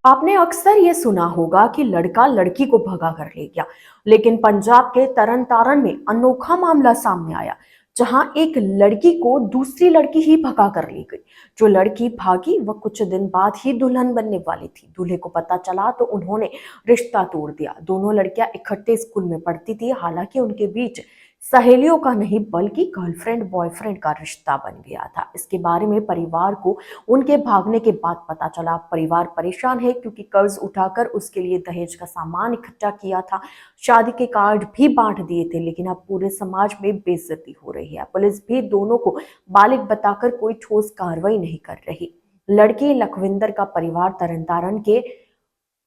आपने अक्सर ये सुना होगा कि लड़का लड़की को भगा कर ले गया, लेकिन पंजाब के तरन तारण में अनोखा मामला सामने आया, जहां एक लड़की को दूसरी लड़की ही भगा कर ले गई। जो लड़की भागी वह कुछ दिन बाद ही दुल्हन बनने वाली थी। दूल्हे को पता चला तो उन्होंने रिश्ता तोड़ दिया। दोनों लड़कियां इकट्ठे स्कूल में पढ़ती थी, हालांकि उनके बीच सहेलियों का नहीं बल्कि गर्लफ्रेंड बॉयफ्रेंड का रिश्ता बन गया था। इसके बारे में परिवार को उनके भागने के बाद पता चला। परिवार परेशान है क्योंकि कर्ज उठाकर उसके लिए दहेज का सामान इकट्ठा किया था, शादी के कार्ड भी बांट दिए थे, लेकिन अब पूरे समाज में बेइज्जती हो रही है। पुलिस भी दोनों को बालिग बताकर कोई ठोस कार्रवाई नहीं कर रही। लड़की लखविंदर का परिवार तरनतारन के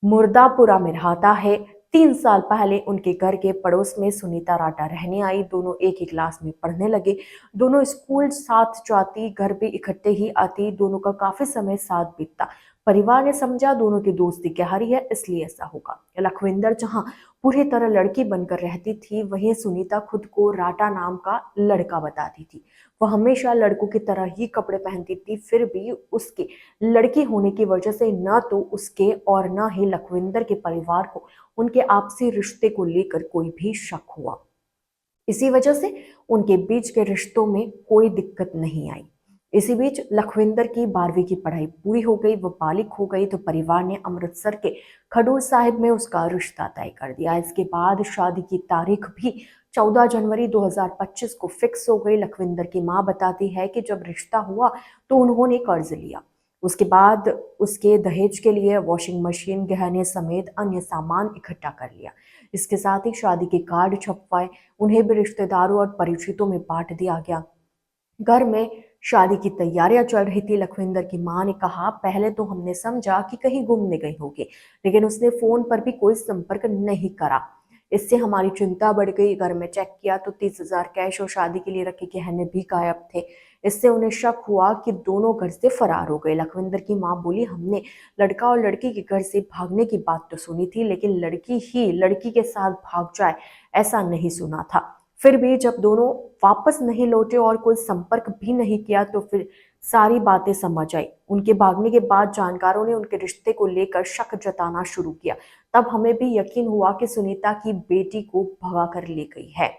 मुर्दापुरा में रहता है। 3 साल पहले उनके घर के पड़ोस में सुनीता राठा रहने आई। दोनों एक ही क्लास में पढ़ने लगे। दोनों स्कूल साथ जाती, घर भी इकट्ठे ही आती। दोनों का काफी समय साथ बीतता। परिवार ने समझा दोनों की दोस्ती गहरी है, इसलिए ऐसा होगा। लखविंदर जहां पूरी तरह लड़की बनकर रहती थी, वहीं सुनीता खुद को राठा नाम का लड़का बताती थी। वह हमेशा लड़कों की तरह ही कपड़े पहनती थी। फिर भी उसके लड़की होने की वजह से न तो उसके और न ही लखविंदर के परिवार को उनके आपसी रिश्ते को लेकर कोई भी शक हुआ। इसी वजह से उनके बीच के रिश्तों में कोई दिक्कत नहीं आई। इसी बीच लखविंदर की 12वीं की पढ़ाई पूरी हो गई, वो बालिग हो गई, तो परिवार ने अमृतसर के खडूर साहिब में उसका रिश्ता तय कर दिया। इसके बाद शादी की तारीख भी 14 जनवरी 2025 को फिक्स हो गई। लखविंदर की मां बताती है कि जब रिश्ता हुआ तो उन्होंने कर्ज लिया। उसके बाद उसके दहेज के लिए वॉशिंग मशीन, गहने समेत अन्य सामान इकट्ठा कर लिया। इसके साथ ही शादी के कार्ड छपवाए, उन्हें भी रिश्तेदारों और परिचितों में बांट दिया गया। घर में शादी की तैयारियां चल रही थी। लखविंदर की मां ने कहा, पहले तो हमने समझा कि कहीं घूमने गई होगी, लेकिन उसने फोन पर भी कोई संपर्क नहीं करा। इससे हमारी चिंता बढ़ गई। घर में चेक किया तो 30,000 कैश और शादी के लिए रखे गहने भी गायब थे। इससे उन्हें शक हुआ कि दोनों घर से फरार हो गए। लखविंदर की मां बोली, हमने लड़का और लड़की के घर से भागने की बात तो सुनी थी, लेकिन लड़की ही लड़की के साथ भाग जाए ऐसा नहीं सुना था। फिर भी जब दोनों वापस नहीं लौटे और कोई संपर्क भी नहीं किया तो फिर सारी बातें समझ आई। उनके भागने के बाद जानकारों ने उनके रिश्ते को लेकर शक जताना शुरू किया। तब हमें भी यकीन हुआ कि सुनीता की बेटी को भगा कर ले गई है।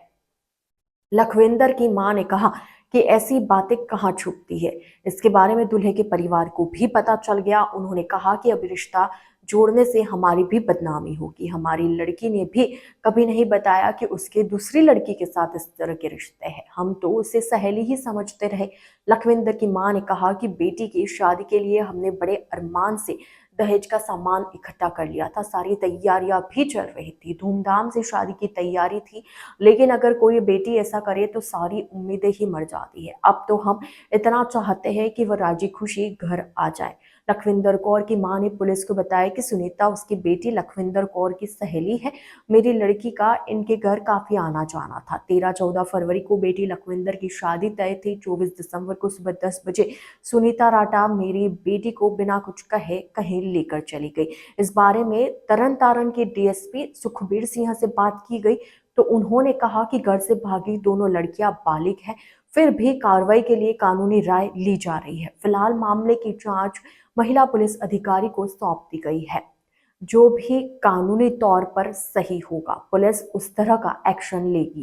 लखविंदर की मां ने कहा कि ऐसी बातें कहाँ छुपती है। इसके बारे में दूल्हे के परिवार को भी पता चल गया। उन्होंने कहा कि अब रिश्ता जोड़ने से हमारी भी बदनामी होगी। हमारी लड़की ने भी कभी नहीं बताया कि उसके दूसरी लड़की के साथ इस तरह के रिश्ते हैं। हम तो उसे सहेली ही समझते रहे। लखविंदर की मां ने कहा कि बेटी की शादी के लिए हमने बड़े अरमान से दहेज का सामान इकट्ठा कर लिया था। सारी तैयारियां भी चल रही थी, धूमधाम से शादी की तैयारी थी। लेकिन अगर कोई बेटी ऐसा करे तो सारी उम्मीदें ही मर जाती है। अब तो हम इतना चाहते हैं कि वह राजी खुशी घर आ जाए। लखविंदर कौर की मां ने पुलिस को बताया कि सुनीता उसकी बेटी लखविंदर कौर की सहेली है। मेरी लड़की का इनके घर काफी आना जाना था। 13-14 फरवरी को बेटी लखविंदर की शादी तय थी। 24 दिसंबर को सुबह 10 बजे सुनीता राठा मेरी बेटी को बिना कुछ कहे कहीं लेकर चली गई। इस बारे में तरन तारण के डीएसपी सुखबीर सिंह से बात की गई तो उन्होंने कहा कि घर से भागी दोनों लड़कियां बालिग हैं, फिर भी कार्रवाई के लिए कानूनी राय ली जा रही है। फिलहाल मामले की जांच महिला पुलिस अधिकारी को सौंप दी गई है। जो भी कानूनी तौर पर सही होगा, पुलिस उस तरह का एक्शन लेगी।